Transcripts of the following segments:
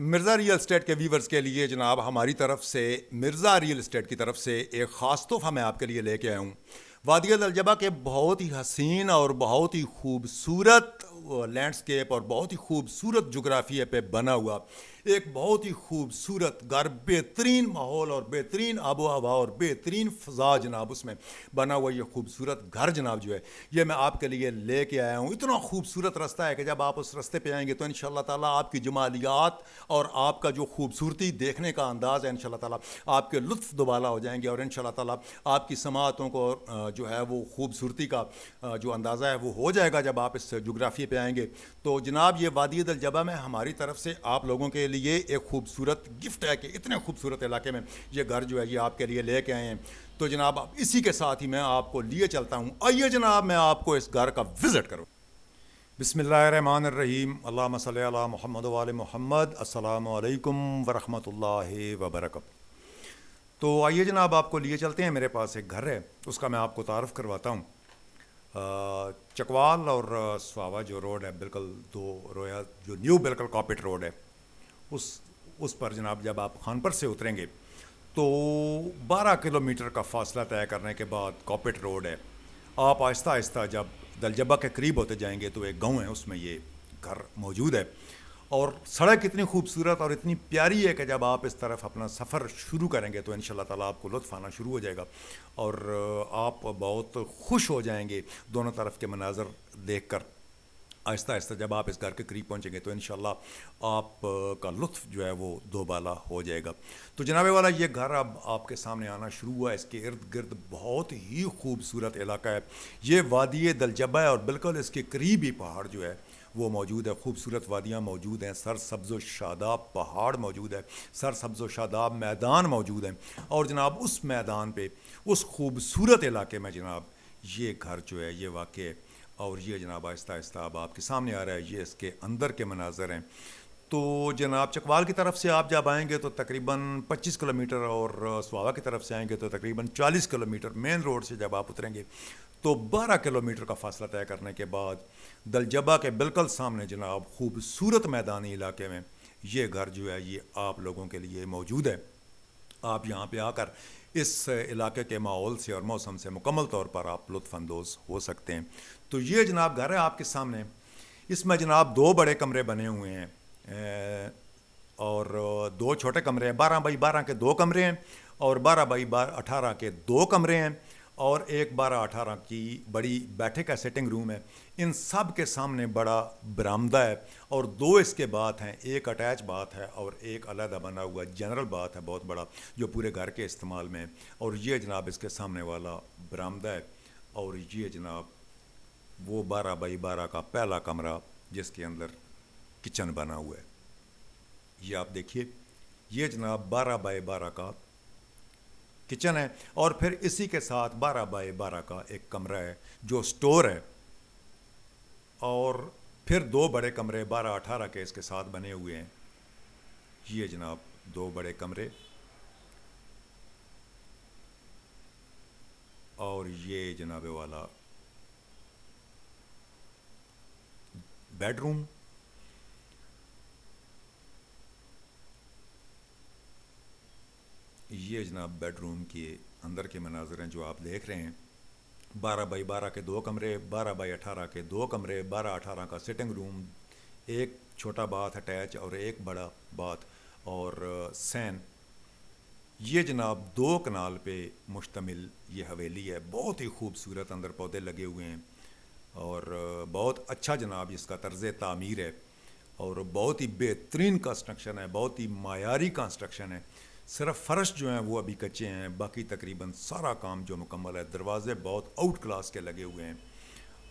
Mirza real estate کے viewers کے لیے جناب ہماری طرف سے مرزا ریئل اسٹیٹ کی طرف سے ایک خاص تحفہ میں آپ کے لیے لے کے آیا ہوں. وادی الجبہ کے بہت ہی حسین اور بہت ہی خوبصورت لینڈسکیپ اور بہت ہی خوبصورت جغرافیہ پہ بنا ہوا ایک بہت ہی خوبصورت گھر، بہترین ماحول اور بہترین آب و ہوا اور بہترین فضا جناب اس میں بنا ہوا یہ خوبصورت گھر جناب جو ہے یہ میں آپ کے لیے لے کے آیا ہوں. اتنا خوبصورت رستہ ہے کہ جب آپ اس رستے پہ آئیں گے تو انشاءاللہ تعالیٰ آپ کی جمالیات اور آپ کا جو خوبصورتی دیکھنے کا انداز ہے انشاءاللہ تعالیٰ آپ کے لطف دوبالا ہو جائیں گے، اور انشاءاللہ تعالیٰ آپ کی سماعتوں کو جو ہے وہ خوبصورتی کا جو اندازہ ہے وہ ہو جائے گا جب آپ اس جغرافیے پہ آئیں گے. تو جناب یہ وادی الجبہ میں ہماری طرف سے آپ لوگوں کے لیے ایک خوبصورت گفٹ ہے کہ اتنے خوبصورت علاقے میں یہ گھر جو ہے یہ آپ کے لیے لے کے آئے ہیں. تو جناب اسی کے ساتھ ہی میں آپ کو لیے چلتا ہوں. آئیے جناب میں آپ کو اس گھر کا وزٹ کروں. بسم اللہ الرحمن الرحیم. اللہم صلی علی محمد و آل محمد. السلام علیکم ورحمۃ اللہ وبرکاتہ. تو آئیے جناب آپ کو لیے چلتے ہیں. میرے پاس ایک گھر ہے، اس کا میں آپ کو تعارف کرواتا ہوں. چکوال اور سواوا جو روڈ ہے، بالکل دو رویا جو نیو بالکل کاپٹ روڈ ہے، اس پر جناب جب آپ خانپر سے اتریں گے تو 12 کلومیٹر کا فاصلہ طے کرنے کے بعد کاپٹ روڈ ہے. آپ آہستہ آہستہ جب دلجبہ کے قریب ہوتے جائیں گے تو ایک گاؤں ہے، اس میں یہ گھر موجود ہے. اور سڑک اتنی خوبصورت اور اتنی پیاری ہے کہ جب آپ اس طرف اپنا سفر شروع کریں گے تو انشاءاللہ تعالیٰ آپ کو لطف آنا شروع ہو جائے گا اور آپ بہت خوش ہو جائیں گے دونوں طرف کے مناظر دیکھ کر. آہستہ آہستہ جب آپ اس گھر کے قریب پہنچیں گے تو انشاءاللہ آپ کا لطف جو ہے وہ دوبالا ہو جائے گا. تو جناب والا یہ گھر اب آپ کے سامنے آنا شروع ہوا ہے. اس کے ارد گرد بہت ہی خوبصورت علاقہ ہے. یہ وادی دلجبہ ہے اور بالکل اس کے قریب ہی پہاڑ جو ہے وہ موجود ہے. خوبصورت وادیاں موجود ہیں، سر سبز و شاداب پہاڑ موجود ہے، سر سبز و شاداب میدان موجود ہیں. اور جناب اس میدان پہ اس خوبصورت علاقے میں جناب یہ گھر جو ہے یہ واقع ہے. اور یہ جناب آہستہ آہستہ اب آپ کے سامنے آ رہا ہے. یہ اس کے اندر کے مناظر ہیں. تو جناب چکوال کی طرف سے آپ جب آئیں گے تو تقریباً 25 کلومیٹر اور سواوا کی طرف سے آئیں گے تو تقریباً 40 کلومیٹر. مین روڈ سے جب آپ اتریں گے تو 12 کلومیٹر کا فاصلہ طے کرنے کے بعد دلجبہ کے بالکل سامنے جناب خوبصورت میدانی علاقے میں یہ گھر جو ہے یہ آپ لوگوں کے لیے موجود ہے. آپ یہاں پہ آ کر اس علاقے کے ماحول سے اور موسم سے مکمل طور پر آپ لطف اندوز ہو سکتے ہیں. تو یہ جناب گھر ہے آپ کے سامنے. اس میں جناب 2 بڑے کمرے بنے ہوئے ہیں اور 2 چھوٹے کمرے ہیں. 12 بائی 12 کے 2 کمرے ہیں اور 12 بائی 18 کے 2 کمرے ہیں اور ایک 12-18 کی بڑی بیٹھے کا سیٹنگ روم ہے. ان سب کے سامنے بڑا برآمدہ ہے اور 2 اس کے باتھ ہیں. ایک اٹیچ باتھ ہے اور ایک علیحدہ بنا ہوا جنرل باتھ ہے بہت بڑا جو پورے گھر کے استعمال میں ہے. اور یہ جناب اس کے سامنے والا برآمدہ ہے. اور یہ جناب وہ 12 بائی 12 کا پہلا کمرہ جس کے اندر کچن بنا ہوا ہے. یہ آپ دیکھیے، یہ جناب 12 بائی 12 کا کچن ہے. اور پھر اسی کے ساتھ 12 بائی 12 کا ایک کمرہ ہے جو سٹور ہے. اور پھر 2 بڑے کمرے 12-18 کے اس کے ساتھ بنے ہوئے ہیں. یہ جناب 2 بڑے کمرے اور یہ جناب والا بیڈ روم. یہ جناب بیڈ روم کے اندر کے مناظر ہیں جو آپ دیکھ رہے ہیں. 12 بائی 12 کے 2 کمرے، 12 بائی 18 کے 2 کمرے، 12-18 کا سٹنگ روم، ایک چھوٹا باتھ اٹیچ اور ایک بڑا باتھ اور سین. یہ جناب 2 کنال پہ مشتمل یہ حویلی ہے. بہت ہی خوبصورت اندر پودے لگے ہوئے ہیں اور بہت اچھا جناب اس کا طرز تعمیر ہے اور بہت ہی بہترین کنسٹرکشن ہے، بہت ہی معیاری کنسٹرکشن ہے. صرف فرش جو ہیں وہ ابھی کچے ہیں، باقی تقریباً سارا کام جو مکمل ہے. دروازے بہت آؤٹ کلاس کے لگے ہوئے ہیں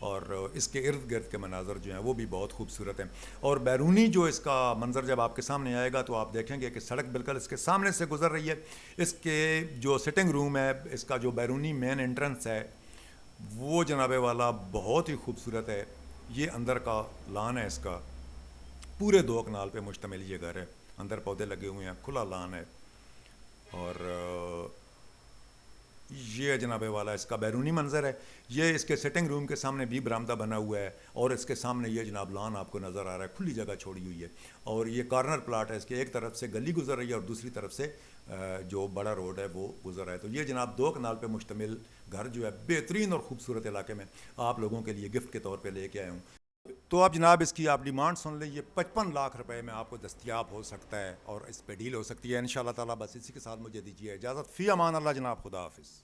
اور اس کے ارد گرد کے مناظر جو ہیں وہ بھی بہت خوبصورت ہیں. اور بیرونی جو اس کا منظر جب آپ کے سامنے آئے گا تو آپ دیکھیں گے کہ سڑک بالکل اس کے سامنے سے گزر رہی ہے. اس کے جو سٹنگ روم ہے، اس کا جو بیرونی مین انٹرنس ہے وہ جناب والا بہت ہی خوبصورت ہے. یہ اندر کا لان ہے، اس کا پورے 2 کنال پہ مشتمل یہ گھر ہے. اندر پودے لگے ہوئے ہیں، کھلا لان ہے اور یہ جناب والا اس کا بیرونی منظر ہے. یہ اس کے سٹنگ روم کے سامنے بھی برآمدہ بنا ہوا ہے اور اس کے سامنے یہ جناب لان آپ کو نظر آ رہا ہے, کھلی جگہ چھوڑی ہوئی ہے. اور یہ کارنر پلاٹ ہے, اس کے ایک طرف سے گلی گزر رہی ہے اور دوسری طرف سے جو بڑا روڈ ہے وہ گزر رہا ہے. تو یہ جناب 2 کنال پہ مشتمل گھر جو ہے بہترین اور خوبصورت علاقے میں آپ لوگوں کے لیے گفٹ کے طور پہ لے کے آیا ہوں. تو آپ جناب اس کی آپ ڈیمانڈ سن لیں, یہ 55 لاکھ روپے میں آپ کو دستیاب ہو سکتا ہے اور اس پہ ڈیل ہو سکتی ہے ان شاء اللہ تعالیٰ. بس اسی کے ساتھ مجھے دیجیے اجازت. فی امان اللہ جناب, خدا حافظ.